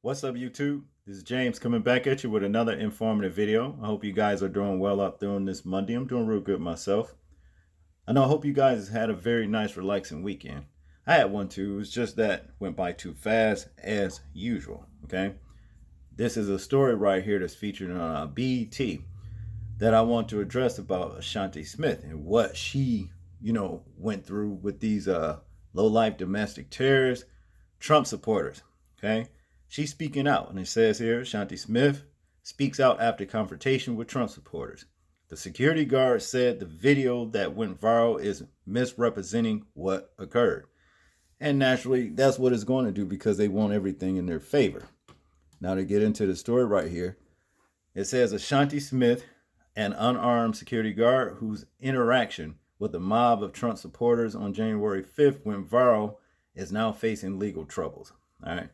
What's up, YouTube? This is James coming back at you with another informative video. I hope you guys are doing well out there on this Monday. I'm doing real good myself. I hope you guys had a very nice, relaxing weekend. I had one too. It was just that went by too fast as usual. Okay, this is a story right here that's featured on BET that I want to address about Ashanti Smith and what she, went through with these low-life domestic terrorists, Trump supporters. Okay, she's speaking out, and it says here, Ashanti Smith speaks out after confrontation with Trump supporters. The security guard said the video that went viral is misrepresenting what occurred. And naturally, that's what it's going to do because they want everything in their favor. Now, to get into the story right here, it says Ashanti Smith, an unarmed security guard whose interaction with a mob of Trump supporters on January 5th went viral, is now facing legal troubles. All right.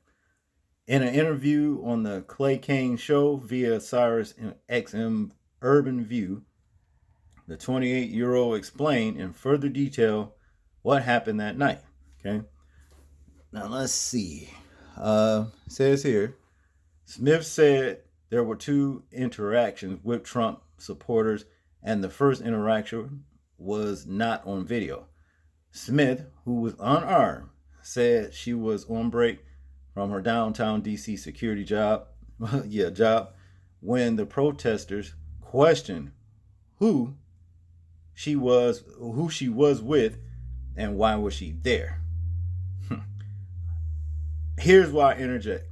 In an interview on the Clay Kane show via Sirius XM Urban View, the 28-year-old explained in further detail what happened that night. Okay. Now let's see. Says here, Smith said there were two interactions with Trump supporters, and the first interaction was not on video. Smith, who was unarmed, said she was on break from her downtown DC security job, when the protesters questioned who she was with, and why was she there. Here's why I interject.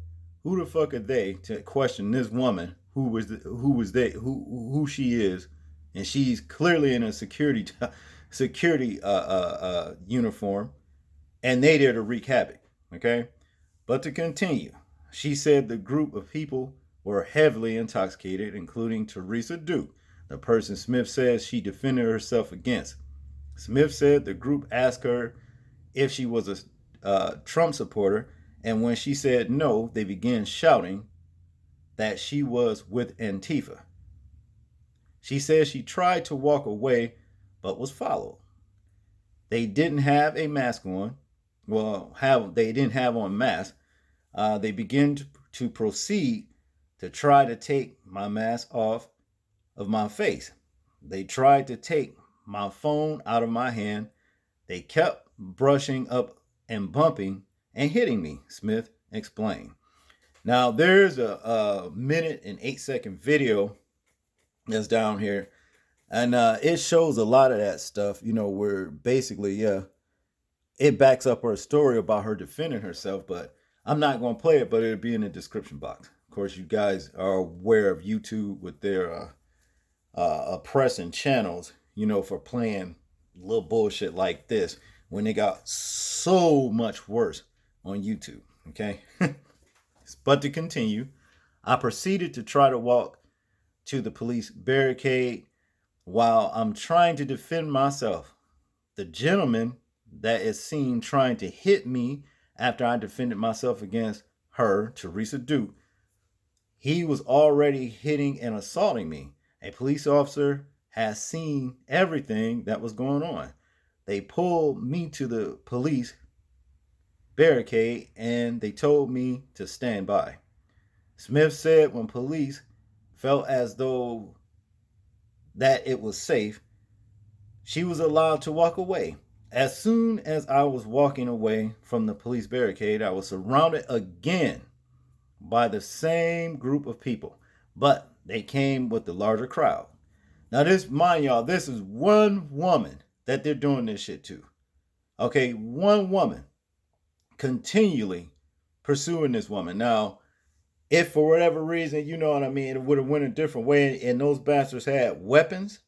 Who the fuck are they to question this woman who she is, and she's clearly in a security uniform, and they there to wreak havoc. Okay, but to continue, she said the group of people were heavily intoxicated, including Teresa Duke, the person Smith says she defended herself against. Smith said the group asked her if she was a Trump supporter, and when she said no, they began shouting that she was with Antifa. She says she tried to walk away, but was followed. They didn't have a mask on. They didn't have on masks. They began to proceed to try to take my mask off of my face. They tried to take my phone out of my hand. They kept brushing up and bumping and hitting me, Smith explained. Now, there's a minute and 8-second video that's down here, and it shows a lot of that stuff, where basically, it backs up her story about her defending herself, but I'm not going to play it, but it'll be in the description box. Of course, you guys are aware of YouTube with their oppressing channels, for playing little bullshit like this when they got so much worse on YouTube, okay? But to continue, I proceeded to try to walk to the police barricade while I'm trying to defend myself. The gentleman that is seen trying to hit me after I defended myself against her, Teresa Duke, he was already hitting and assaulting me. A police officer has seen everything that was going on. They pulled me to the police barricade and they told me to stand by. Smith said when police felt as though that it was safe, she was allowed to walk away. As soon as I was walking away from the police barricade, I was surrounded again by the same group of people, but they came with the larger crowd. Now, mind y'all, this is one woman that they're doing this shit to. Okay, one woman continually pursuing this woman. Now, if for whatever reason, you know what I mean, it would have went a different way, and those bastards had weapons,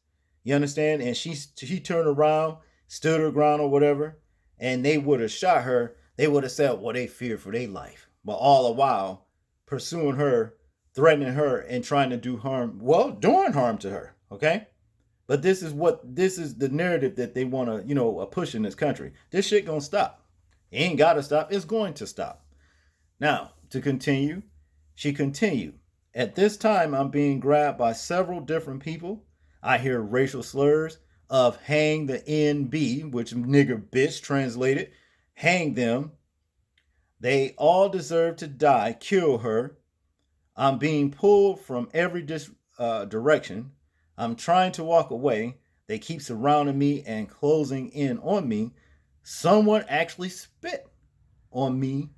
you understand, and she turned around, stood her ground or whatever, and they would have shot her, they would have said, well, they feared for their life. But all the while, pursuing her, threatening her, and trying to do harm, doing harm to her, okay? But this is the narrative that they want to, push in this country. This shit gonna stop. It ain't gotta stop, it's going to stop. Now, to continue, she continued, at this time, I'm being grabbed by several different people. I hear racial slurs of hang the NB, which nigger bitch translated, hang them. They all deserve to die. Kill her. I'm being pulled from every direction. I'm trying to walk away. They keep surrounding me and closing in on me. Someone actually spit on me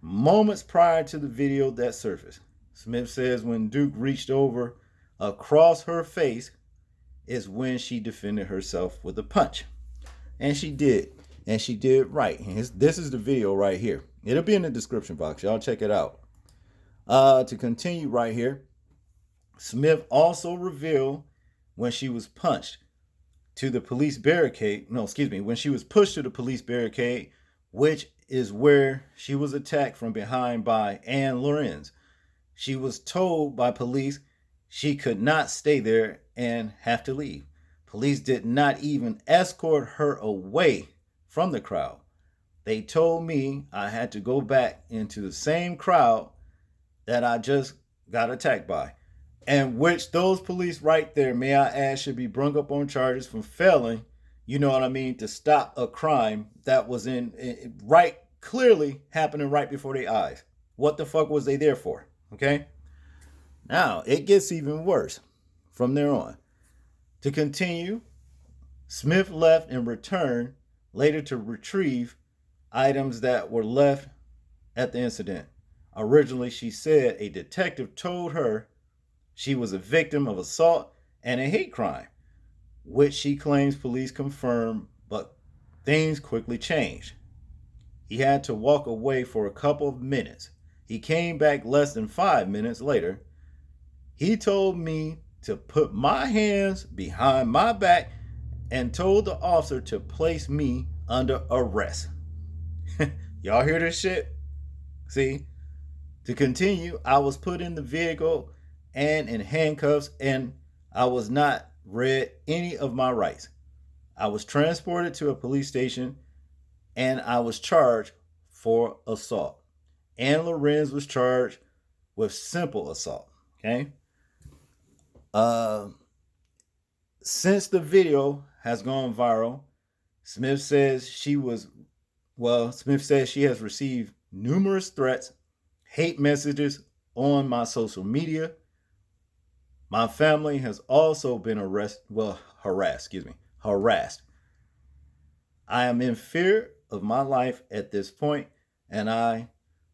moments prior to the video that surfaced. Smith says when Duke reached over across her face is when she defended herself with a punch. And she did. And she did right. This is the video right here. It'll be in the description box. Y'all check it out. To continue right here, Smith also revealed when she was punched to the police barricade. No, excuse me. When she was pushed to the police barricade, which is where she was attacked from behind by Anne Lorenz. She was told by police she could not stay there and have to leave. Police did not even escort her away from the crowd. They told me I had to go back into the same crowd that I just got attacked by. And which those police right there, may I add, should be brung up on charges for failing, you know what I mean, to stop a crime that was right, clearly happening right before their eyes. What the fuck was they there for? Okay? Now, it gets even worse from there on. To continue, Smith left and returned later to retrieve items that were left at the incident. Originally, she said a detective told her she was a victim of assault and a hate crime, which she claims police confirmed, but things quickly changed. He had to walk away for a couple of minutes. He came back less than 5 minutes later. He told me to put my hands behind my back and told the officer to place me under arrest. Y'all hear this shit? See? To continue, I was put in the vehicle and in handcuffs, and I was not read any of my rights. I was transported to a police station, and I was charged for assault. Anne Lorenz was charged with simple assault. Okay? Since the video has gone viral, Smith says she has received numerous threats, hate messages on my social media. My family has also been harassed. I am in fear of my life at this point, and I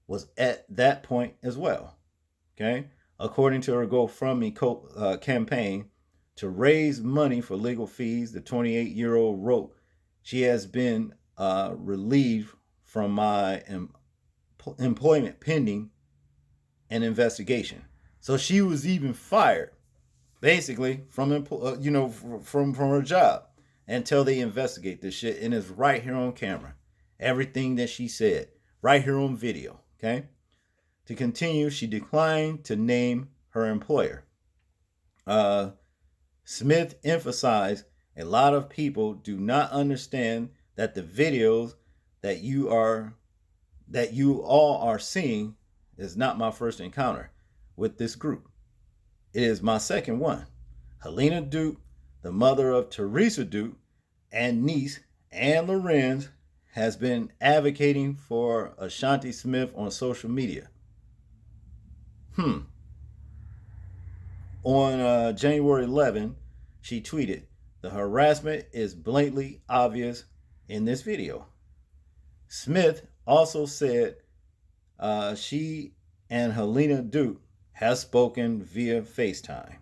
was at that point as well. Okay? According to her GoFundMe campaign to raise money for legal fees, the 28-year-old wrote, she has been relieved from my employment pending an investigation. So she was even fired, basically, from her job until they investigate this shit. And it's right here on camera. Everything that she said, right here on video. Okay. To continue, she declined to name her employer. Smith emphasized a lot of people do not understand that the videos that you all are seeing is not my first encounter with this group. It is my second one. Helena Duke, the mother of Teresa Duke, and niece Anne Lorenz, has been advocating for Ashanti Smith on social media. On January 11, she tweeted, "The harassment is blatantly obvious in this video." Smith also said she and Helena Duke have spoken via FaceTime.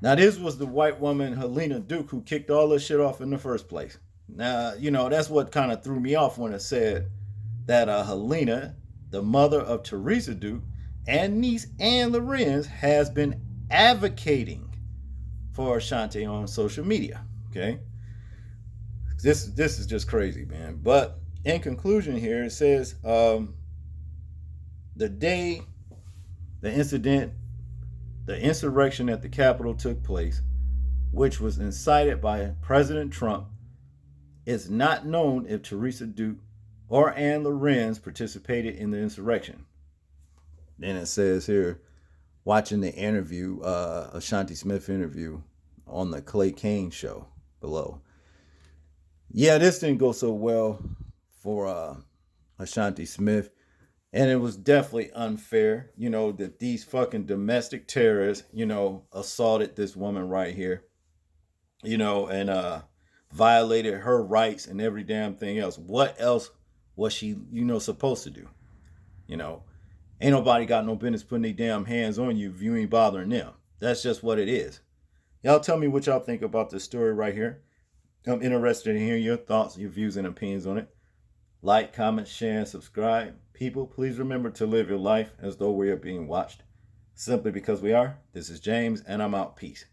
Now, this was the white woman, Helena Duke, who kicked all this shit off in the first place. Now, that's what kind of threw me off when it said that Helena, the mother of Teresa Duke, and niece Anne Lorenz, has been advocating for Ashanti on social media. Okay? This is just crazy, man. But in conclusion here, it says the day the insurrection at the Capitol took place, which was incited by President Trump, it's not known if Teresa Duke or Anne Lorenz participated in the insurrection. Then it says here, watching the interview, Ashanti Smith interview on the Clay Kane show below. Yeah, this didn't go so well for Ashanti Smith. And it was definitely unfair, that these fucking domestic terrorists, assaulted this woman right here, and violated her rights and every damn thing else. What else was she, supposed to do? You know, ain't nobody got no business putting their damn hands on you if you ain't bothering them. That's just what it is. Y'all tell me what y'all think about this story right here. I'm interested in hearing your thoughts, your views, and opinions on it. Like, comment, share, and subscribe. People, please remember to live your life as though we are being watched. Simply because we are. This is James, and I'm out. Peace.